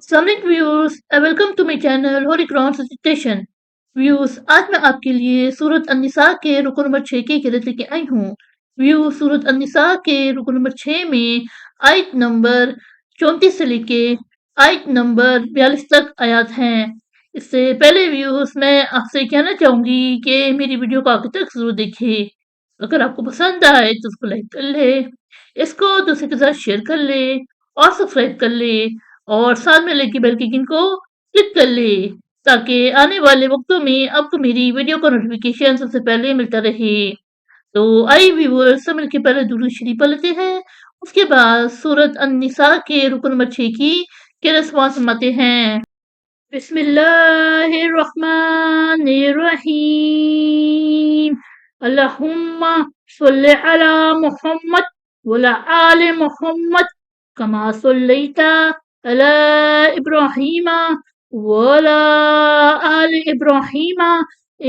Assalamualaikum viewers welcome to my channel holy Quran recitation. Viewers आज मैं आपके लिए सूरत अन-निसा के रुकू नंबर 6 की क़िरात लेके आई हूँ। व्यूअर्स सूरत अन-निसा के रुकू नंबर 6 में आयत नंबर 34 से लेके आयत नंबर 42 तक आयत हैं। इससे पहले व्यूअर्स मैं आपसे कहना चाहूँगी कि मेरी वीडियो को आखिर तक ज़रूर देखें। अगर आपको पसंद आए तो उसको लाइक कर लें, इसको दूसरे के साथ शेयर कर लें और सब्सक्राइब कर लें और साथ में लगी बेल के आइकन को क्लिक कर लें ताकि आने वाले वक्तों में आपको मेरी वीडियो का नोटिफिकेशन सबसे पहले मिलता रहे। तो आइए व्यूअर्स सब मिलके पहले दुरूद शरीफ पढ़ लेते हैं, उसके बाद सूरत अन-निसा के रुकू नंबर 6 की क़िरात सुनाते हैं। बिस्मिल्लाहिर्रहमानिर्रहीम। अल्लाहुम्मा सल्लि अला मुहम्मद वअला आलि मुहम्मद कमा सल्लैता अला इब्राहीम वअला आलि इब्राहीम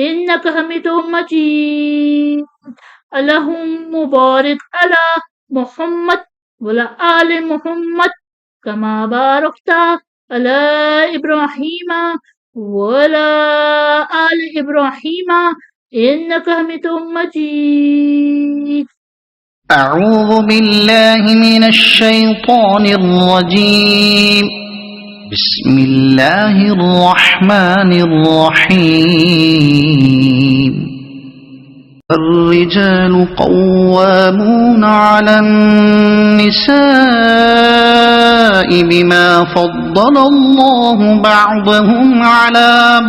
इन्नका हमीदुम मजीद। अल्लाहुम्मा बारिक अला मुहम्मद वअला आलि मुहम्मद कमा बारकता अला इब्राहीम वअला आलि इब्राहीम इन्नका हमीदुम मजीद। أعوذ بالله من الشيطان الرجيم. بسم الله الرحمن الرحيم. الرجال قوامون على النساء بما فضل الله بعضهم على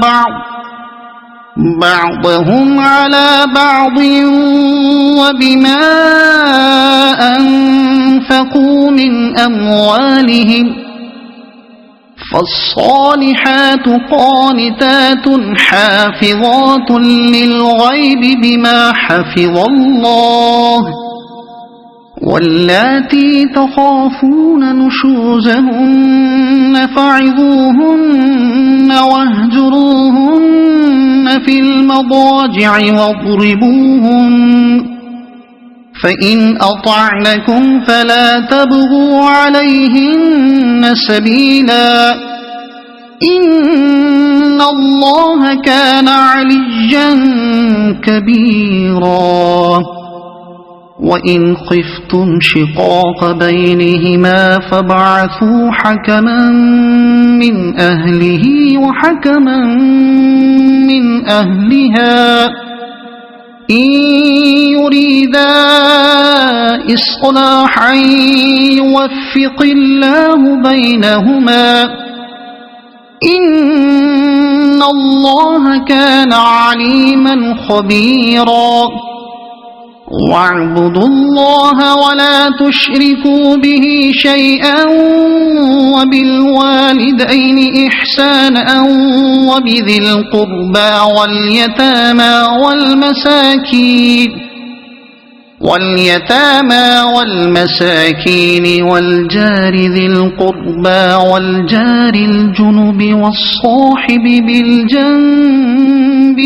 بعض وبما أنفقوا من أموالهم. فالصالحات قانتات حافظات للغيب بما حفظ الله. واللاتي تخافون نشوزهن فعظوهن واهجروهن في المضاجع واضربوهن. فإن أطعنكم فلا تبغوا عليهن سبيلا إن الله كان عليا كبيرا. وإن خفتم شقاق بينهما فابعثوا حكما من أهله وحكما من أهلها إن يريدا إصلاحا يوفق الله بينهما إن الله كان عليما خبيرا. واعبدوا الله ولا تشركوا به شيئا وبالوالدين إحسانا وبذي القربى واليتامى والمساكين والجار ذي القربى والجار الجنب والصاحب بالجنب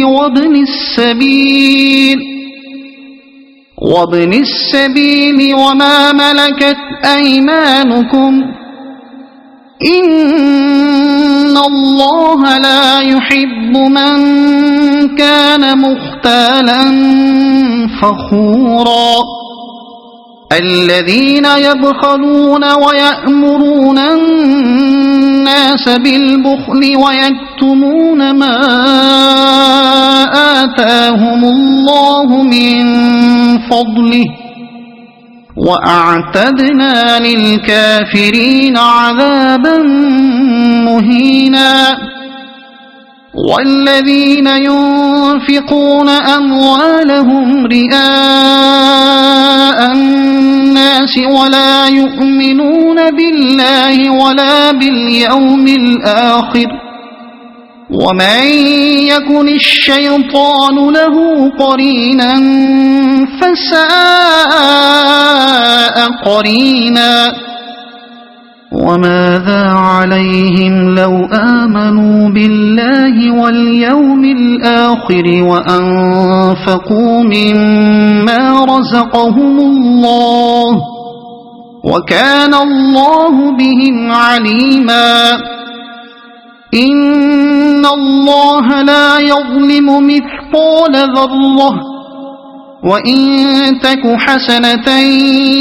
وابن السبيل وما ملكت أيمانكم إن الله لا يحب من كان مختالا فخورا. الذين يبخلون ويأمرون الناس بالبخل ويكتمون ما آتاهم الله من فضله وأعتدنا للكافرين عذابا مهينا. والذين ينفقون أموالهم رئاء الناس ولا يؤمنون بالله ولا باليوم الآخر ومن يكن الشيطان له قرينا فساء قرينا. وماذا عليهم لو آمنوا بالله واليوم الآخر وأنفقوا مما رزقهم الله وكان الله بهم عليما. إن الله لا يظلم مثقال ذرة وإن تك حسنة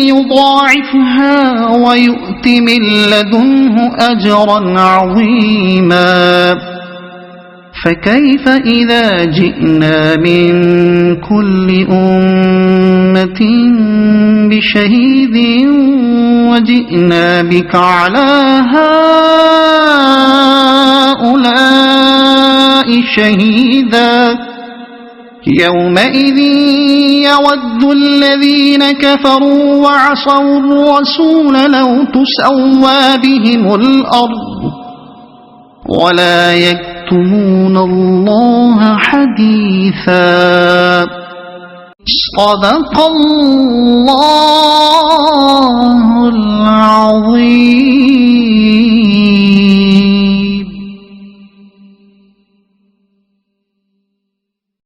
يضاعفها ويؤت من لدنه أجرا عظيما فكيف إذا جئنا من كل أمة بشهيد وجئنا بك على هؤلاء شهيدا يومئذ يود الذين كفروا وعصوا الرسول لو تسوى بهم الأرض ولا يكتمون الله حديثا صدق الله